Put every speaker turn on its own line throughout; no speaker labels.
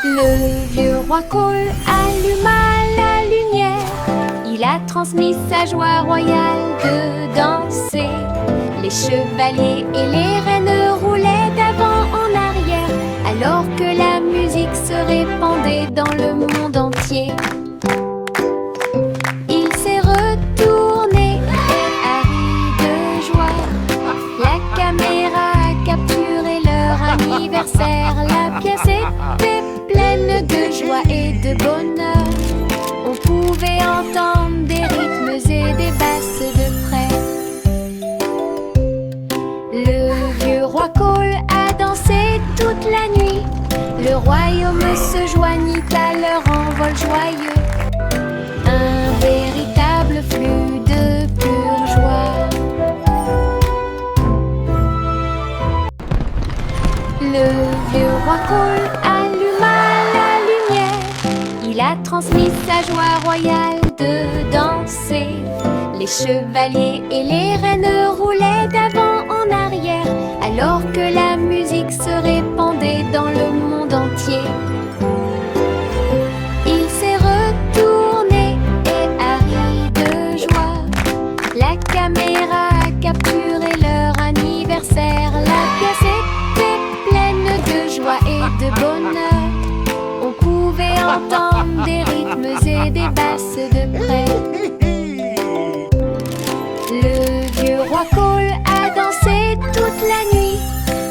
Le vieux roi Cole alluma la lumière. Il a transmis sa joie royale de danser. Les chevaliers et les reines roulaient d'avant en arrière, alors que la musique se répandait dans le monde entier. Il s'est retourné et a ri de joie. La caméra a capturé leur anniversaire. La pièce était pleine de joie et de bonheur. On pouvait entendre des rythmes et des basses de près. Le vieux roi Cole a dansé toute la nuit. Le royaume se joignit à leur envol joyeux. Un véritable flux de pure joie. Le vieux roi Cole alluma la lumière. Il a transmis sa joie royale de danser. Les chevaliers et les reines roulaient d'avant en arrière, alors que la musique se répandait dans le monde entier. Il s'est retourné et a ri de joie. La caméra a capturé leur anniversaire. La pièce était pleine de joie et de bonheur. On pouvait entendre des rythmes et des basses de près. Le vieux roi Cole a dansé toute la nuit.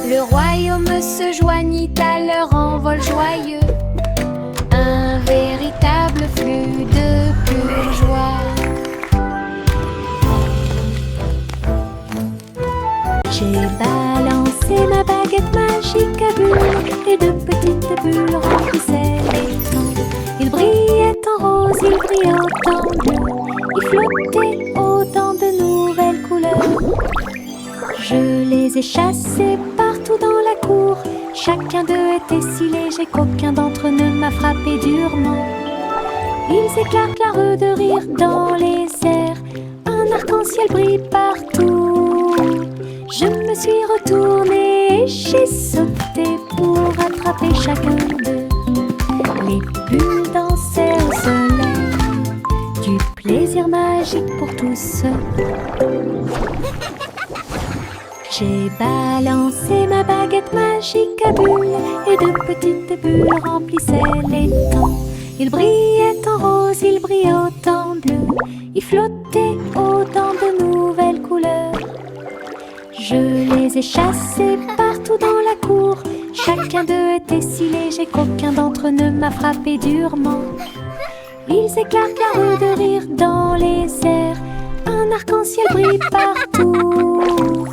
Le royaume se joignit à leur envol joyeux. Un véritable flux de pure joie. J'ai balancé ma baguette magique à bulles, et de petites bulles remplissaient l'étang. Il brillait en rose, il brillait en bleu, il flottait autant de nouvelles couleurs. Je les ai chassés partout dans la cour. Chacun d'eux était si léger qu'aucun d'entre eux ne m'a frappé durement. Ils éclatent de rire dans les airs. Un arc-en-ciel brille partout. Je me suis retournée et j'ai sauté pour attraper chacun d'eux. Les bulles dansaient au soleil, du plaisir magique pour tous. J'ai balancé ma baguette magique à bulles, et de petites bulles remplissaient l'étang. Il brillait en rose, il brillait en bleu, il flottait autant de nouvelles couleurs. Je les ai chassés partout dans la cour. Chacun d'eux était si léger qu'aucun d'entre eux ne m'a frappé durement. Ils éclatent de rire dans les airs. Un arc-en-ciel brille partout.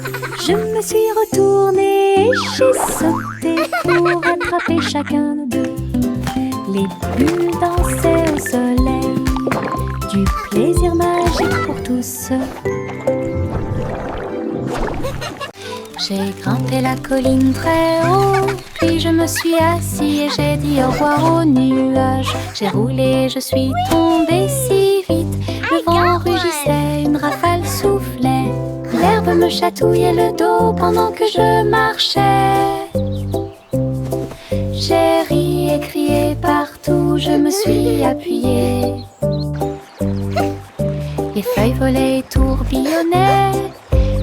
Je me suis retournée et j'ai sauté pour attraper chacun d'eux. Les bulles dansaient au soleil, du plaisir magique pour tous. J'ai grimpé la colline très haut, puis je me suis assis et j'ai dit au revoir aux nuages. J'ai roulé, je suis tombée si vite, le vent rugissait, une rafale soufflait. L'herbe me chatouillait le dos pendant que je marchais. J'ai ri et crié partout, je me suis appuyée. Les feuilles volaient et tourbillonnaient.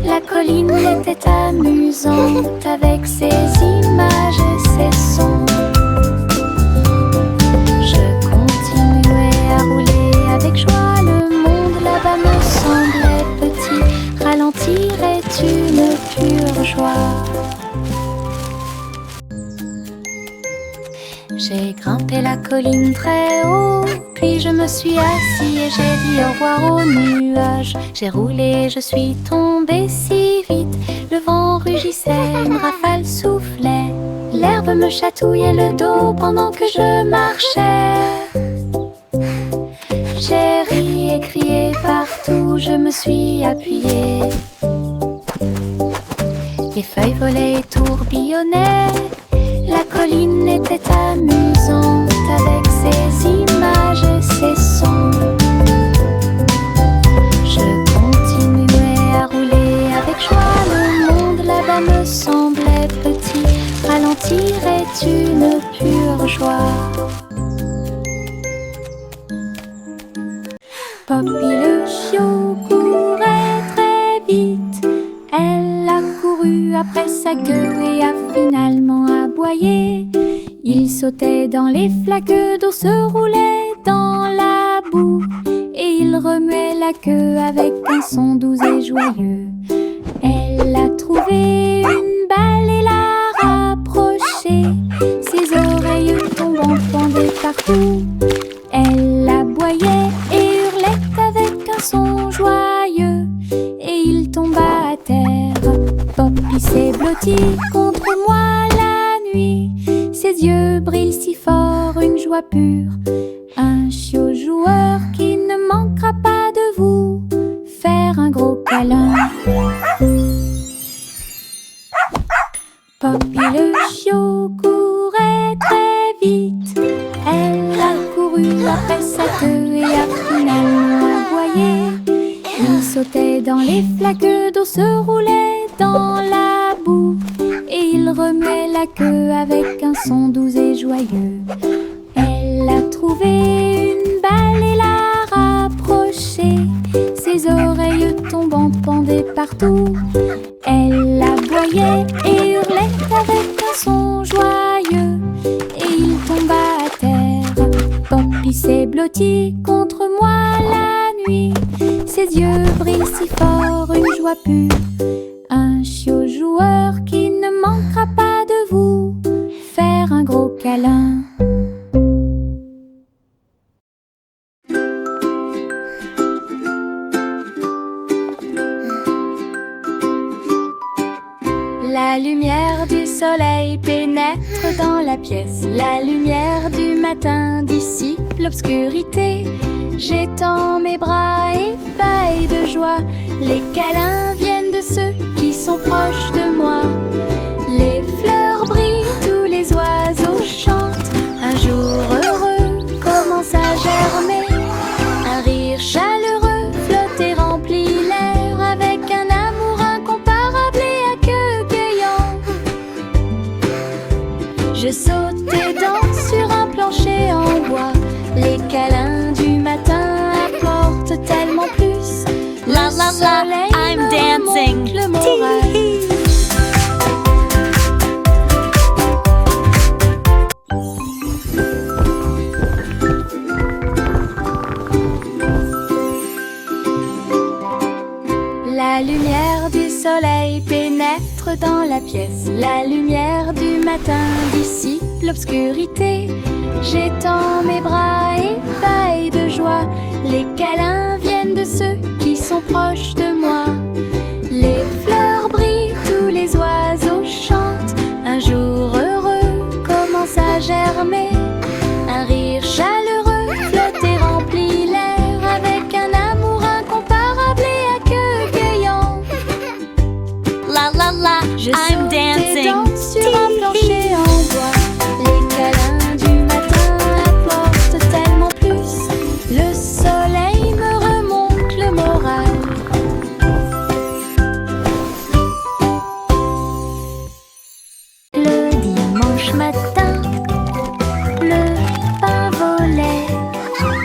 La colline était amusante avec ses images et ses sons. Je continuais à rouler avec joie. Le monde là-bas me semblait petit. Ralentir est une pure joie. J'ai grimpé la colline très haut, puis je me suis assis et j'ai dit au revoir aux nuages. J'ai roulé, je suis tombée si vite, le vent rugissait, une rafale soufflait. L'herbe me chatouillait le dos pendant que je marchais. J'ai ri et crié partout, je me suis appuyée. Les feuilles volaient et tourbillonnaient. La colline était amusante avec ses images et ses sons. Je continuais à rouler avec joie. Le monde là-bas me semblait petit. Ralentir est une pure joie. sautait dans les flaques d'eau, se roulait dans la boue, et il remuait la queue avec un son doux et joyeux. Elle a trouvé une balle et l'a rapprochée, ses oreilles tombant pendaient partout. Elle aboyait et hurlait avec un son joyeux, et il tomba à terre. Poppy s'est blotti contre moi la nuit, ses yeux brillent si fort, une joie pure. Un chiot joueur qui ne manquera pas de vous faire un gros câlin. Poppy le chiot courait très vite, elle a couru après sa queue et a finalement aboyé. Il sautait dans les flaques d'eau, se roulait dans la boue, et il remuait la queue avec un son doux et joyeux. Elle a trouvé une balle et l'a rapprochée, ses oreilles tombantes pendaient partout. Elle aboyait et hurlait avec un son joyeux, et il tomba à terre. Poppy s'est blotti contre moi la nuit, ses yeux brillent si fort, une joie pure. Un chiot joueur qui ne manquera pas de vous faire un gros câlin. La lumière du soleil pénètre dans la pièce. La lumière du matin dissipe l'obscurité. J'étends mes bras ébahis de joie. Les câlins viennent de ceux qui sont proches de moi. Les fleurs brillent, tous les oiseaux chantent. Un jour heureux commence à germer. Un rire chaleureux flotte et remplit l'air avec un amour incomparable et accueillant. Je saute et danse sur un plancher en bois. Les câlins du matin apportent tellement plus.
La la la, I'm dancing.
Le moral. La lumière du soleil pénètre dans la pièce. La lumière du matin dissipe l'obscurité. J'étends mes bras ébahis de joie. Les câlins viennent de ceux qui sont proches de moi. Les fleurs brillent, tous les oiseaux chantent. Un jour heureux commence à germer. Un rire chaleureux flotte et remplit l'air avec un amour incomparable et accueillant.
La la la,
Je
I'm
saute et
dancing.
danse sur un plancher en bois. Les câlins du matin apportent tellement plus. Le soleil me remonte le moral. Le dimanche matin, le pain volait,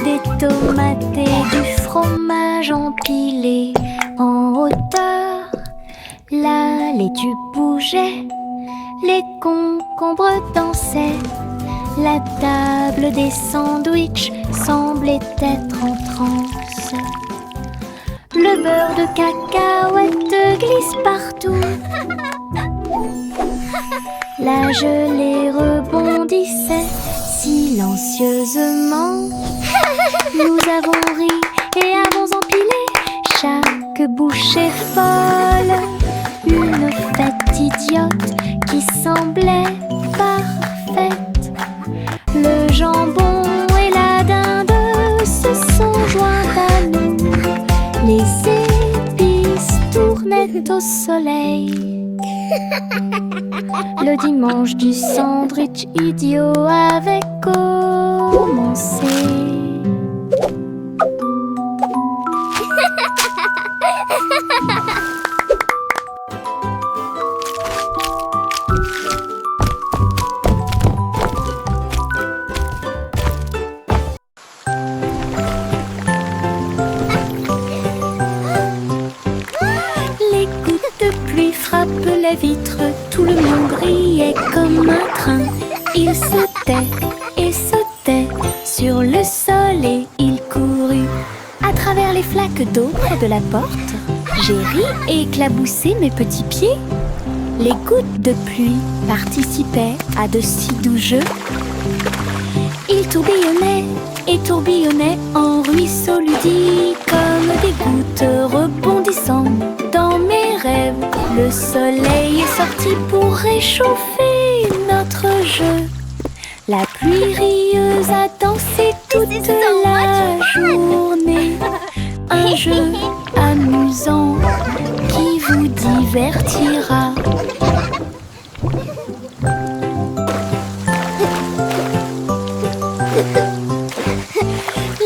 des tomates et du fromage empilés en hauteur. La laitue bougeait, les concombres dansaient. La table des sandwichs semblait être en transe. Le beurre de cacahuète glisse partout. La gelée rebondissait silencieusement. Nous avons ri et avons empilé chaque bouchée folle. Une fête idiote qui semblait parfaite. Le jambon et la dinde se sont joints à nous. Les épices tournaient au soleil. Le dimanche du sandwich idiot avait commencé. Les gouttes de pluie frappent les vitres, tout le monde riait comme un train. Il se et sautait sur le sol et il courut à travers les flaques d'eau près de la porte. J'ai ri et éclaboussé mes petits pieds. Les gouttes de pluie participaient à de si doux jeux. Il tourbillonnait et tourbillonnait en ruisseau ludique, comme des gouttes rebondissant dans mes rêves. Le soleil est sorti pour réchauffer notre jeu. La pluie rieuse a dansé toute la journée. Un jeu amusant qui vous divertira.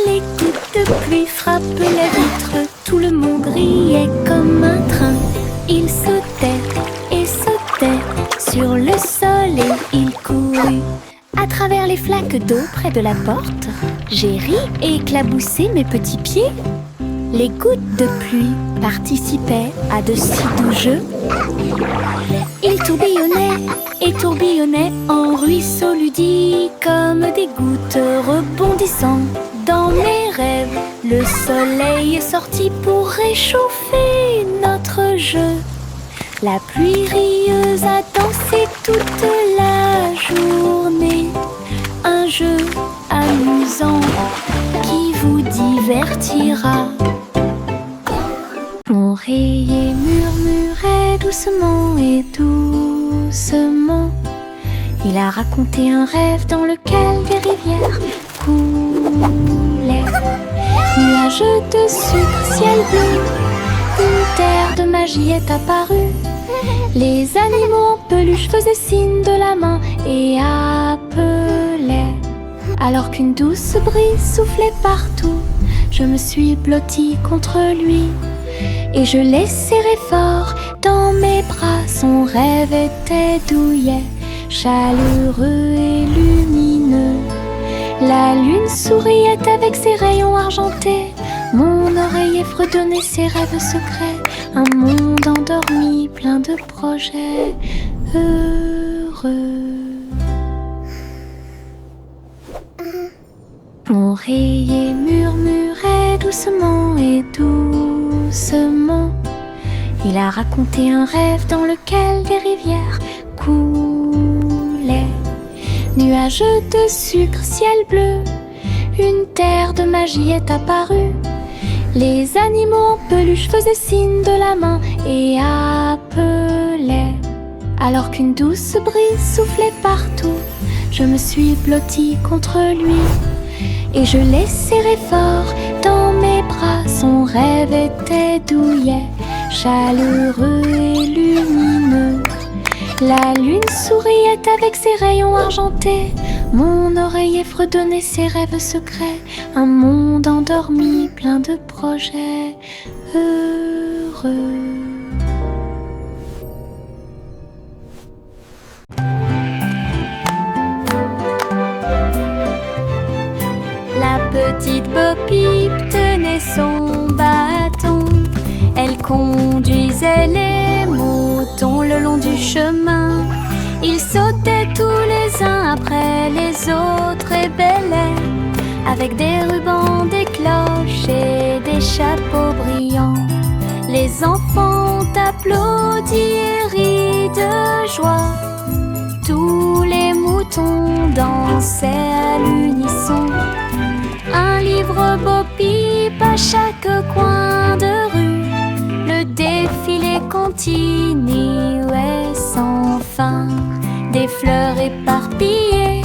Les gouttes de pluie frappent la vitre, tout le monde riait comme un train. Il sautait et sautait sur le sol et il courut à travers les flaques d'eau près de la porte. J'ai ri et éclaboussé mes petits pieds. Les gouttes de pluie participaient à de si doux jeux. Il tourbillonnait et tourbillonnait en ruisseau ludique, comme des gouttes rebondissant dans mes rêves. Le soleil est sorti pour réchauffer notre jeu. La pluie rieuse a dansé toute la journée. Un jeu amusant qui vous divertira. L'oreiller murmurait doucement et doucement. Il a raconté un rêve dans lequel des rivières coulaient. Nuages de sucre, ciel bleu, une terre de magie est apparue. Les animaux en peluche faisaient signe de la main et appelaient. Alors qu'une douce brise soufflait partout, je me suis blottie contre lui. Et je l'ai serré fort dans mes bras. Son rêve était douillet, chaleureux et lumineux. La lune souriait avec ses rayons argentés. Mon oreiller fredonnait ses rêves secrets. Un monde endormi, plein de projets heureux. L'oreiller murmurait doucement et doucement. Il a raconté un rêve dans lequel des rivières coulaient. Nuages de sucre, ciel bleu, une terre de magie est apparue. Les animaux en peluche faisaient signe de la main et appelaient. Alors qu'une douce brise soufflait partout, je me suis blottie contre lui. Et je l'ai serré fort dans mes bras. Son rêve était douillet, chaleureux et lumineux. La lune souriait avec ses rayons argentés. Mon oreiller fredonnait ses rêves secrets. Un monde endormi, plein de projets heureux. La petite Bo Peep tenait son bâton. Elle conduisait les moutons le long du chemin. Ils sautaient tous les uns après les autres et bêlaient, avec des rubans, des cloches et des chapeaux brillants. Les enfants ont applaudi et ri de joie. Tous les moutons dansaient à l'unisson. Un livre Bo Peep à chaque coin de rue. Le défilé continuait sans fin. Des fleurs éparpillées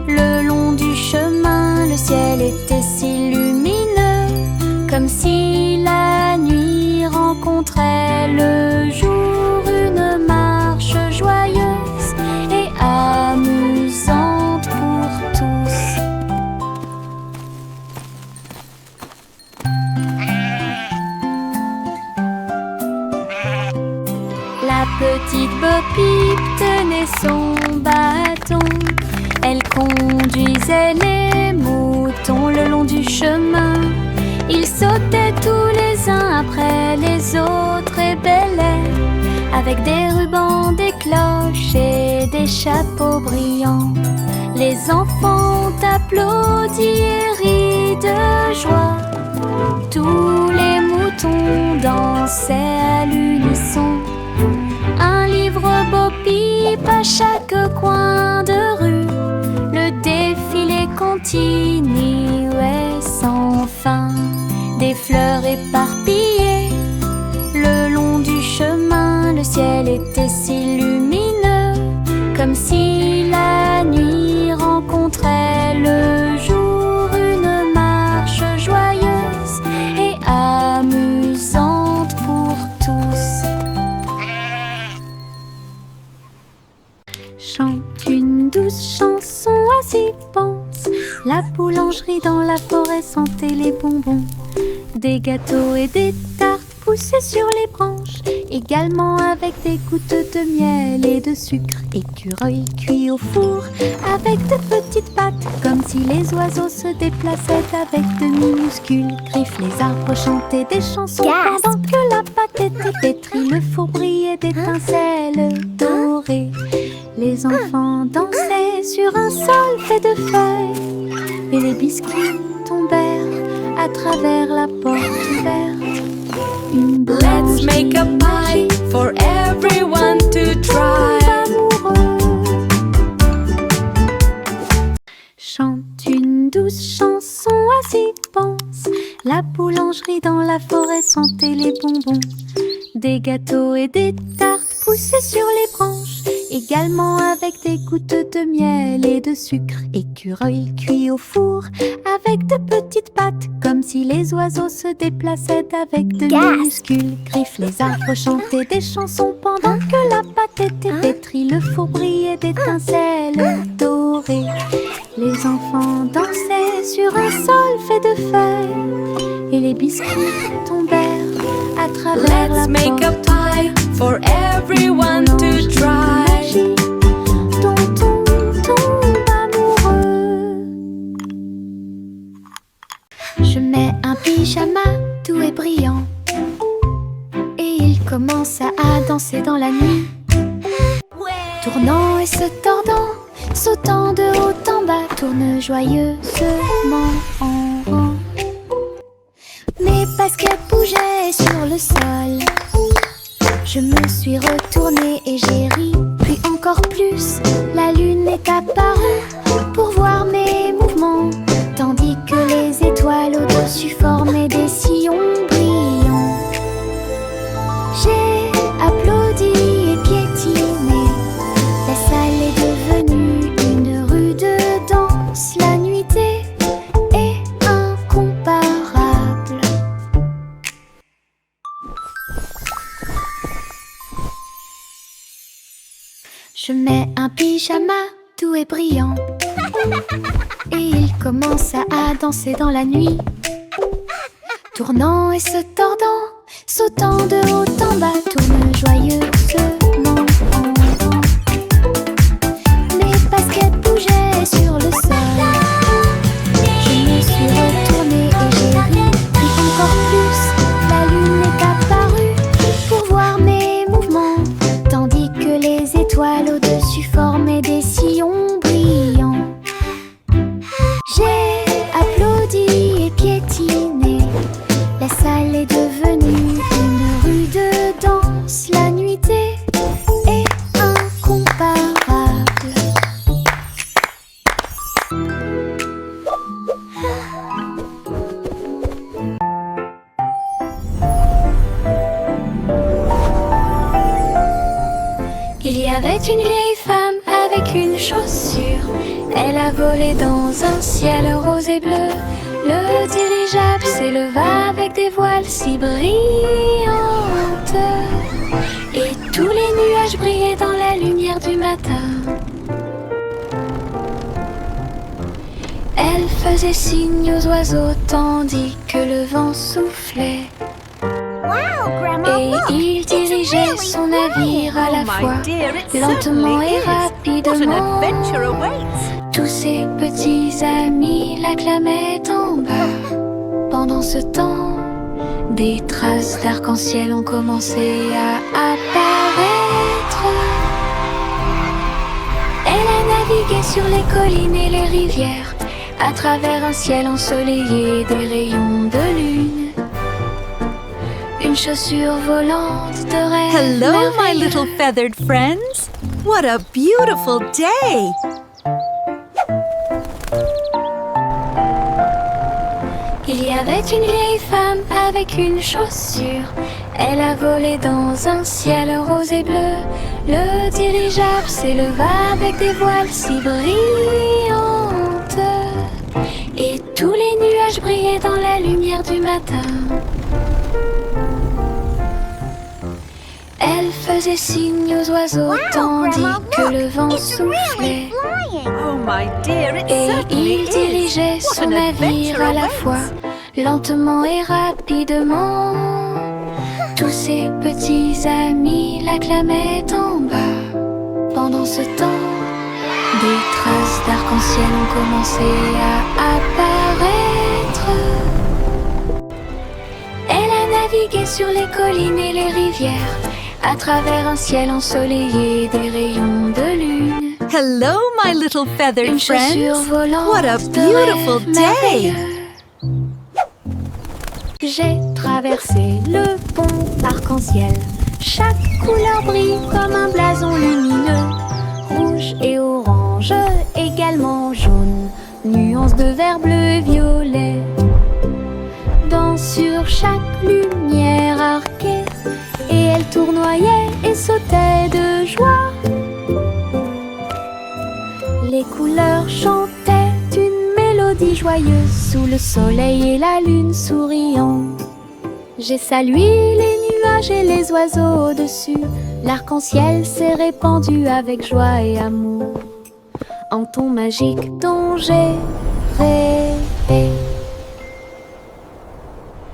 le long du chemin. Le ciel était si lumineux, comme si la nuit rencontrait le jour. Une marche joyeuse et amusante pour tous. La petite Bo Peep tenait son bâton. Elle conduisait les moutons le long du chemin. Ils sautaient tous les uns après les autres et bêlaient, avec des rubans, des cloches et des chapeaux brillants. Les enfants ont applaudi et ri de joie. Tous les moutons dansaient à l'unisson. Un livre beau pipe à chaque coin de rue. Le défilé continuait sans fin. Des fleurs éparpillées le long du chemin. Le ciel était si lumineux, comme si la nuit rencontrait le jour. Une marche joyeuse et amusante pour tous. Chante une douce chanson, assis pense. La boulangerie dans la forêt sentait les bonbons. Des gâteaux et des tartes poussaient sur les branches, également avec des gouttes de miel et de sucre. Écureuil cuit au four avec de petites pattes, comme si les oiseaux se déplaçaient avec de minuscules griffes. Les arbres chantaient des chansons pendant que la pâte était pétrie. Le four brillait d'étincelles dorées. Les enfants dansaient sur un sol fait de feuilles, et les biscuits tombèrent à travers la porte ouverte. Une
Let's make a pie for everyone to try.
Chante une douce chanson, assis pense. La boulangerie dans la forêt sentait les bonbons. Des gâteaux et des tartes poussaient sur les branches, également avec des gouttes de miel et de sucre. Écureuil cuit au four avec de petites pattes, comme si les oiseaux se déplaçaient avec de minuscules griffes. Les arbres chantaient des chansons pendant que la pâte était pétrie. Le four brillait d'étincelles dorées. Les enfants dansaient sur un sol fait de feuilles, et les biscuits tombèrent à travers la
Let's make a
porte
pie for everyone to try.
dont on tombe amoureux. Je mets un pyjama doux et brillant, et il commence à danser dans la nuit. Tournant et se tordant, sautant de haut en bas, tourne joyeusement en rond. Mes baskets bougeaient sur le sol. Je me suis retournée et j'ai ri, puis encore plus. La lune est apparue pour voir mes mouvements, tandis que les étoiles au-dessus formaient des sillons brillants. J'ai applaudi et piétiné. La salle est devenue une rue de danse. La nuitée est incomparable. Je mets un pyjama doux et brillant, et il commence à danser dans la nuit. Tournant et se tordant, sautant de haut en bas, tourne joyeusement en rond. Mes baskets bougeaient sur le sol. Je me suis retournée et j'ai ri, puis encore plus. La lune est apparue pour voir mes mouvements, tandis que les étoiles au-dessus formaient des sillons brillants. J'ai applaudi et piétiné. La salle est devenue une rue de danse. La nuitée est incomparable. Il y avait une vieille femme avec une chaussure. Elle a volé dans un ciel rose et bleu. Le dirigeable s'éleva avec des voiles si brillantes, et tous les nuages brillaient dans la lumière du matin. Elle faisait signe aux oiseaux tandis que le vent soufflait. Et il dirigeait son navire à la fois, lentement et rapidement. Tous ses petits amis l'acclamaient en bas. Pendant ce temps, des traces d'arc-en-ciel ont commencé à apparaître. Elle a navigué naviguer sur les collines et les rivières, à travers un ciel ensoleillé, des rayons de lune. Une chaussure volante de rêve.
Hello, my
merveilleux.
little feathered friends. What a beautiful day!
Il y avait une vieille femme avec une chaussure. Elle a volé dans un ciel rose et bleu. Le dirigeable s'éleva avec des voiles si brillantes. Et tous les nuages brillaient dans la lumière du matin. Elle faisait signe aux oiseaux tandis que le vent soufflait.
Oh, my dear, it
Et
certainly
il
is.
dirigeait
What
son
an
navire
adventure
à la
awaits.
fois, lentement et rapidement. Tous ses petits amis l'acclamaient en bas. Pendant ce temps, des traces d'arc-en-ciel ont commencé à apparaître. Elle a navigué sur les collines et les rivières, à travers un ciel ensoleillé, des rayons de lune.
Hello, my little feathered
Une chaussure
friends.
volante
What a
de
beautiful
rêve
day!
merveilleux. J'ai traversé le pont arc-en-ciel. Chaque couleur brille comme un blason lumineux. Rouge et orange, également jaune. Nuances de vert, bleu et violet. Sur chaque lumière arquée, et elle tournoyait et sautait de joie. Les couleurs chantaient une mélodie joyeuse sous le soleil et la lune souriant. J'ai salué les nuages et les oiseaux au-dessus. L'arc-en-ciel s'est répandu avec joie et amour en ton magique dont j'ai rêvé.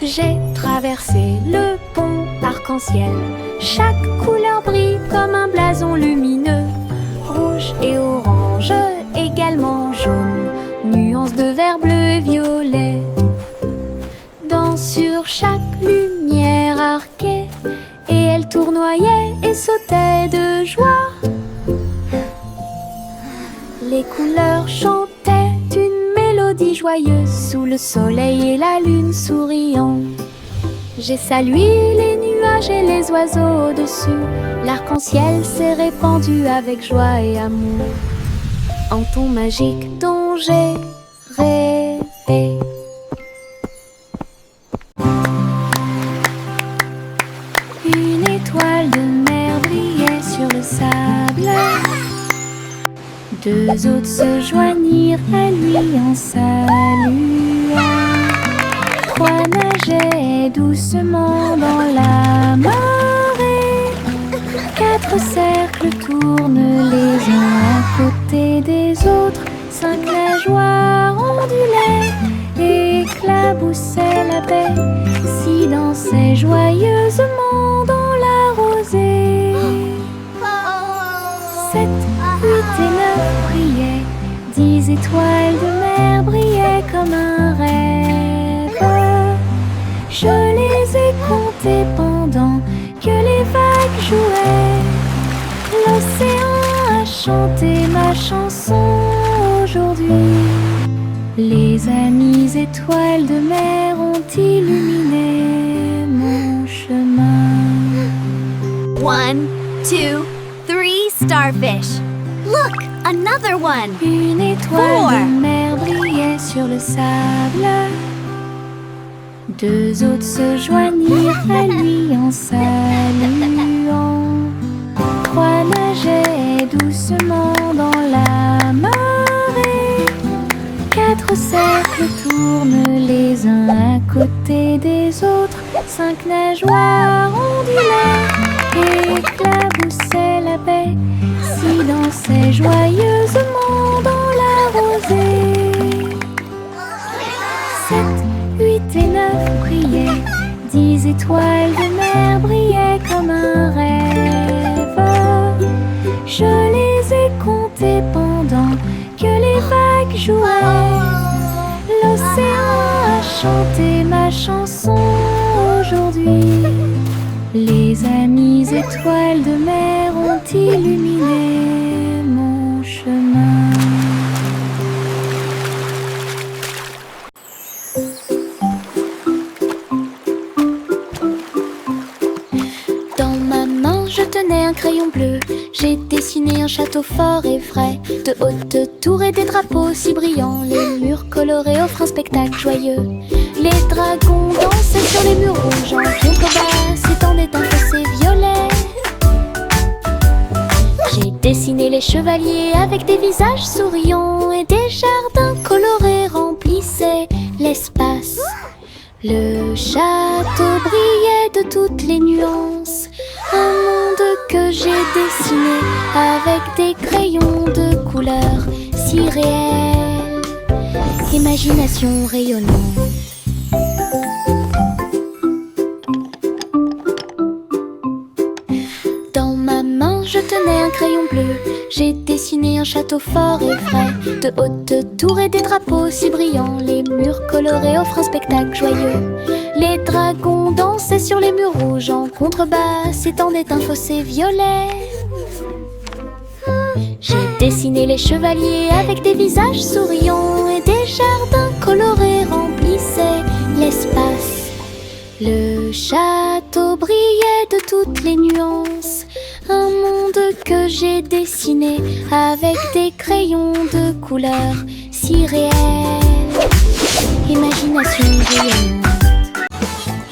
J'ai traversé le pont arc-en-ciel. Chaque couleur brille comme un blason lumineux. Rouge et orange, également jaune. Nuances de vert, bleu et violet. Sur chaque lumière arquée, et elle tournoyait et sautait de joie. Les couleurs chantaient une mélodie joyeuse sous le soleil et la lune souriant. J'ai salué les nuages et les oiseaux au-dessus. L'arc-en-ciel s'est répandu avec joie et amour en ton magique dont j'ai rêvé. Une étoile de mer brillait sur le sable. Deux autres se joignirent à lui en saluant. Trois nageaient doucement dans la marée. Quatre cercles tournent les uns à côté des autres. Cinq nageoires ondulaient et éclaboussaient la baie. Six dansaient joyeusement dans la rosée. 7, 8 et 9 brillaient. 10 étoiles de mer brillaient comme un rêve. Je les ai comptées pendant que les vagues jouaient. L'océan a chanté ma chanson aujourd'hui. Les amies étoiles de mer ont illuminé mon chemin.
1, 2, 3 starfish. Look, another one.
Une étoile
4.
de mer brillait sur le sable. Deux autres se joignirent à lui en saluant. Trois nageaient doucement dans la marée. Quatre cercles tournent les uns à côté des autres. Cinq nageoires ondulaient et éclaboussaient la baie. Six dansaient joyeusement dans la rosée. 7, 8 et 9 brillaient. 10 étoiles de mer brillaient comme un rêve. Je les ai comptées pendant que les vagues jouaient. L'océan a chanté ma chanson aujourd'hui. Les amies étoiles de mer ont illuminé mon chemin. un crayon bleu. J'ai dessiné un château fort et frais, de hautes tours et des drapeaux si brillants. Les murs colorés offrent un spectacle joyeux. Les dragons dansaient sur les murs rouges. En contrebas s'étendait un fossé violet. J'ai dessiné les chevaliers avec des visages souriants, et des jardins colorés remplissaient l'espace. Le château brillait de toutes les nuances, un monde que j'ai dessiné avec des crayons de couleurs si réels. Imagination rayonnante. Dans ma main je tenais un crayon bleu. J'ai dessiné un château fort et frais, de hautes tours et des drapeaux si brillants. Les murs colorés offrent un spectacle joyeux. Les dragons dansaient sur les murs rouges. En contrebas s'étendait un fossé violet. J'ai dessiné les chevaliers avec des visages souriants, et des jardins colorés remplissaient l'espace. Le château brillait de toutes les nuances, un monde que j'ai dessiné avec des crayons de couleurs si réels. Imagination rayonnante.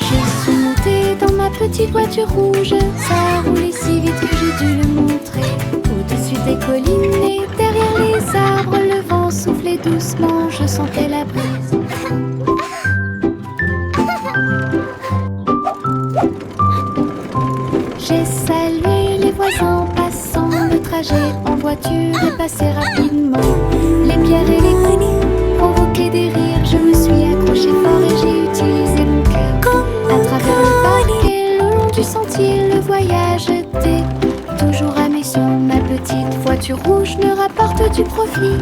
Je suis montée dans ma petite voiture rouge. Ça roulait si vite que j'ai dû le montrer. Au-dessus des collines et derrière les arbres, le vent soufflait doucement, je sentais la brise. J'ai salué les voisins en passant. Le trajet en voiture est passé rapidement. Les pierres et les coups provoquaient des rires. Je me suis accrochée fort et j'ai utilisé mon cœur. À travers le parc et le long du sentier, le voyage était toujours à mes yeux. Ma petite voiture rouge me rapporte du profit.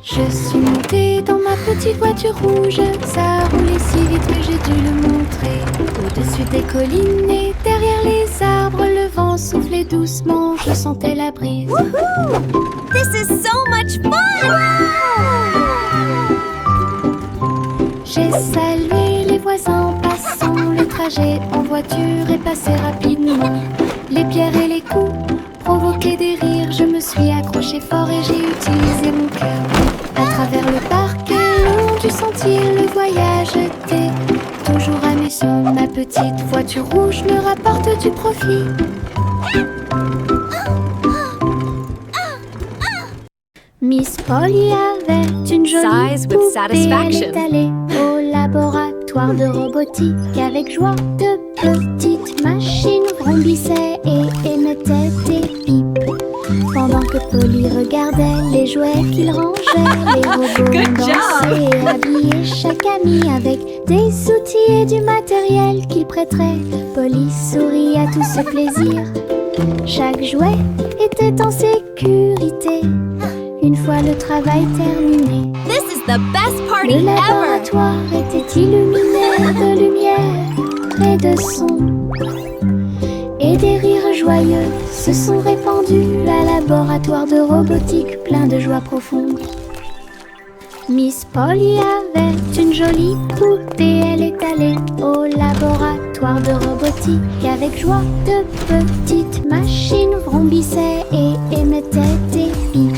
Je suis montée dans ma petite voiture rouge. Ça roulait si vite que j'ai dû le montrer. Au-dessus des collines et derrière les arbres, le vent soufflait doucement, je sentais la brise.
Woohoo! This is so much fun!
J'ai salué les voisins en passant. Le trajet en voiture est passé rapidement. Les pierres et les coups provoquaient des rires. Je me suis accrochée fort et j'ai utilisé mon cœur. À travers le parc et le long du sentier, le voyage était toujours à mes yeux. Ma petite voiture rouge me rapporte du profit. Miss Polly avait une jolie
Sighs with
poupée.
satisfaction.
Elle est allée au laboratoire de robotique. Avec joie, de petites machines vrombissaient et émettaient des pipes. Pendant que Polly regardait les jouets qu'il rangeait, les robots
Good job.
dansaient et habillaient chaque ami avec des outils et du matériel qu'il prêterait. Polly sourit à tout ce plaisir. Chaque jouet était en sécurité. Une fois le travail terminé,
This is the best party
le
ever!
laboratoire était illuminé de lumière et de son. Et des rires joyeux se sont répandus. Un laboratoire de robotique plein de joie profonde. Miss Polly avait une jolie poupée. Elle est allée au laboratoire de robotique. Avec joie, de petites machines vrombissaient et émettaient des pipes.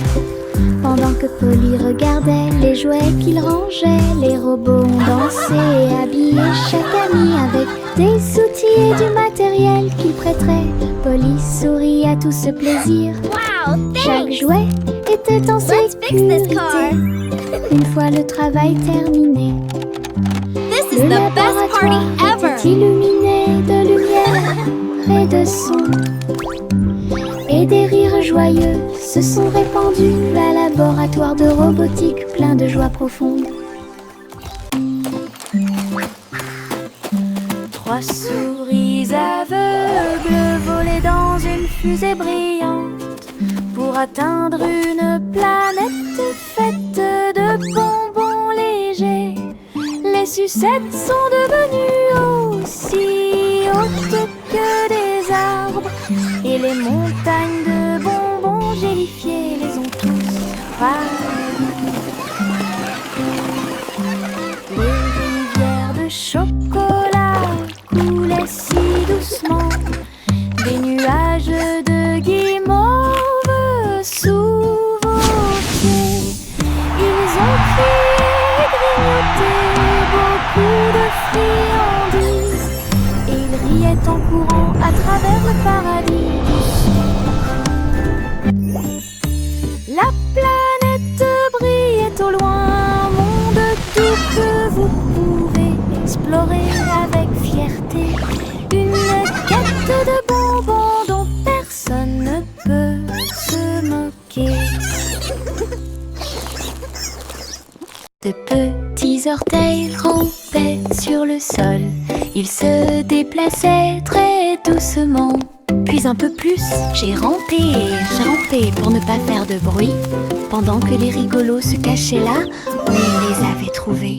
Pendant que Polly regardait les jouets qu'il rangeait, les robots ont dansé et habillé chaque ami avec des outils et du matériel qu'il prêterait. Polly sourit à tout ce plaisir.
Wow,
Chaque
thanks!
jouet était en
Let's fix this
sécurité.
car.
Une fois le travail terminé,
This is
le
the best party
laboratoire
ever!
était illuminé de lumière et de son. Et des rires joyeux se sont répandus. Un laboratoire de robotique plein de joie profonde. 3 souris aveugles volaient dans une fusée brillante pour atteindre une planète faite de bonbons légers. Les sucettes sont devenues aussi hautes que des arbres, et les montagnes de bonbons gélifiés les ont tous ravagés. Les rivières de chocolat La planète brillait au loin, un monde doux que vous pouvez explorer avec fierté. Une quête de bonbons dont personne ne peut se moquer. De petits orteils rampaient sur le sol. Ils se déplaçaient très doucement. Puis un peu plus, j'ai rampé pour ne pas faire de bruit, pendant que les rigolos se cachaient là où ils les avaient trouvés.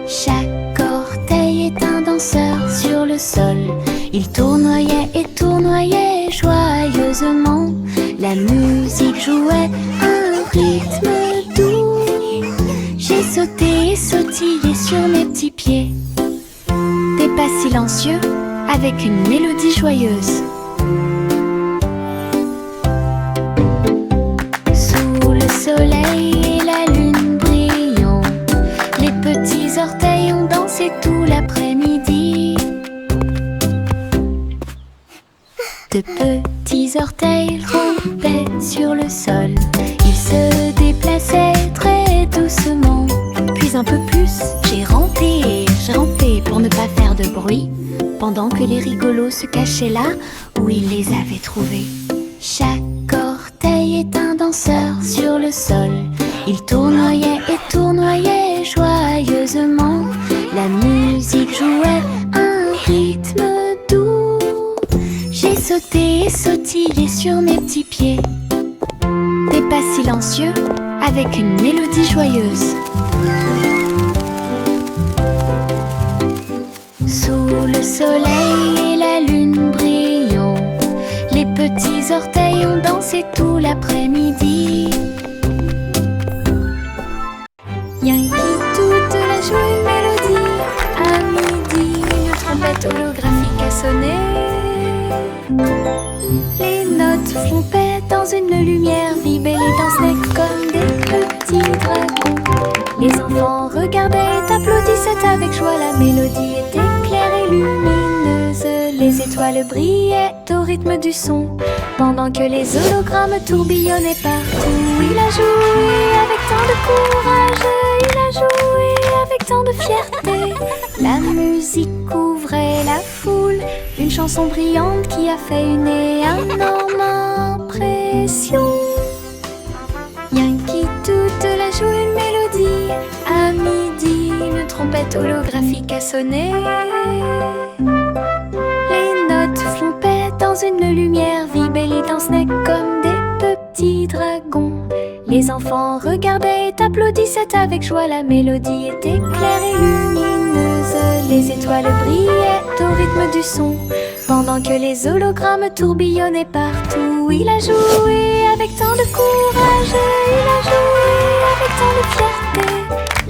Chaque orteil est un danseur sur le sol. Il tournoyait et tournoyait joyeusement. La musique jouait un rythme doux. J'ai sauté et sautillé sur mes petits pieds. Des pas silencieux avec une mélodie joyeuse. Sous le soleil et la lune brillant, les petits orteils ont dansé tout l'après-midi. De petits orteils rampaient sur le sol. Ils se déplaçaient très doucement. Puis un peu plus, j'ai rampé pour ne pas faire de bruit, pendant que les rigolos se cachaient là où ils les avaient trouvés. Chaque orteil est un danseur sur le sol. Il tournoyait et tournoyait joyeusement. La musique jouait un rythme doux. J'ai sauté et sautillé sur mes petits pieds. Des pas silencieux avec une mélodie joyeuse. Sous le soleil et la lune brillant, les petits orteils ont dansé tout l'après-midi. Yankee toute la joie une mélodie. À midi, une trompette holographique a sonné. Les notes flompaient dans une lumière vive et les dansaient comme des petits dragons. Les enfants regardaient et applaudissaient avec joie. La mélodie était claire et lumineuse. Les étoiles brillaient au rythme du son, pendant que les hologrammes tourbillonnaient partout. Il a joué avec tant de courage, il a joué avec tant de fierté. La musique couvrait la foule, une chanson brillante qui a fait une énorme impression. Yankee toute la joue une mélodie. À midi, une trompette holographique a sonné. Les notes flompaient dans une lumière vive et les dansaient comme des petits dragons. Les enfants regardaient et applaudissaient avec joie. La mélodie était claire et lumineuse. Les étoiles brillaient au rythme du son, pendant que les hologrammes tourbillonnaient partout. Il a joué avec tant de courage, il a joué avec tant de fierté.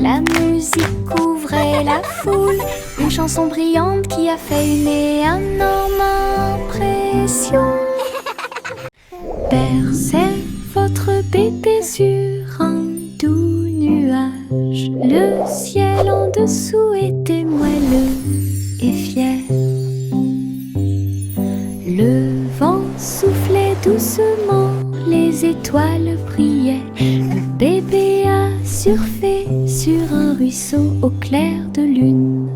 La musique couvrait la foule, une chanson brillante qui a fait une énorme impression. Bercez votre bébé sur un doux nuage. Le ciel en dessous était moelleux et fier. Le vent soufflait doucement, les étoiles brillaient. Le bébé a surfé sur un ruisseau au clair de lune.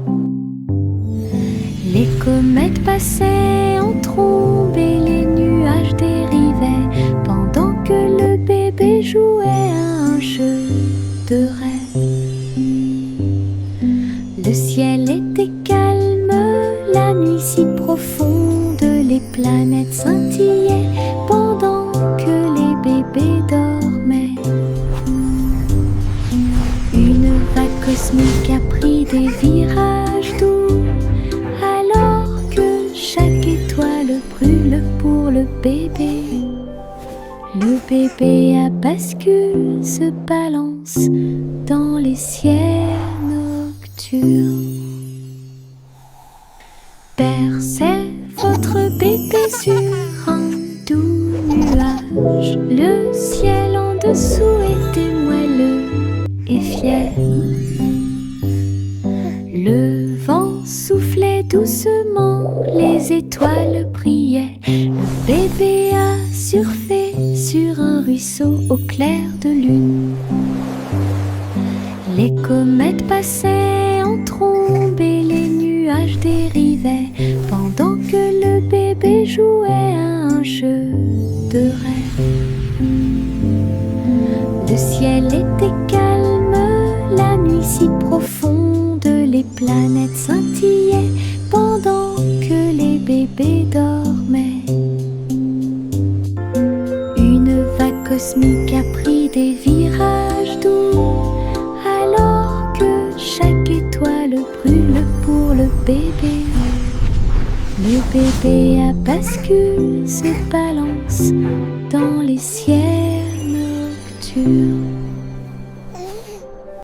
Les comètes passaient en trombe et les nuages dérivaient, pendant que le bébé jouait à un jeu de rêve. Le ciel était calme, la nuit si profonde, les planètes scintillaient pendant que les bébés dormaient. Une vague cosmique a pris des virages doux, alors que chaque étoile brûle pour le bébé. Le bébé à bascule se balance dans les ciels nocturnes. Bercez votre bébé sur un doux nuage. Le ciel en dessous était moelleux et fier. Le vent soufflait doucement, les étoiles brillaient. Le bébé a surfé sur un ruisseau vaisseau au clair de lune. Les comètes passaient en trombe et les nuages dérivaient pendant que le bébé jouait à un jeu de rêve. Le ciel était calme, la nuit si profonde, les planètes scintillaient pendant que les bébés dormaient. Une vague cosmique a pris des virages doux, alors que chaque étoile brûle pour le bébé. Le bébé à bascule se balance dans les ciels nocturnes.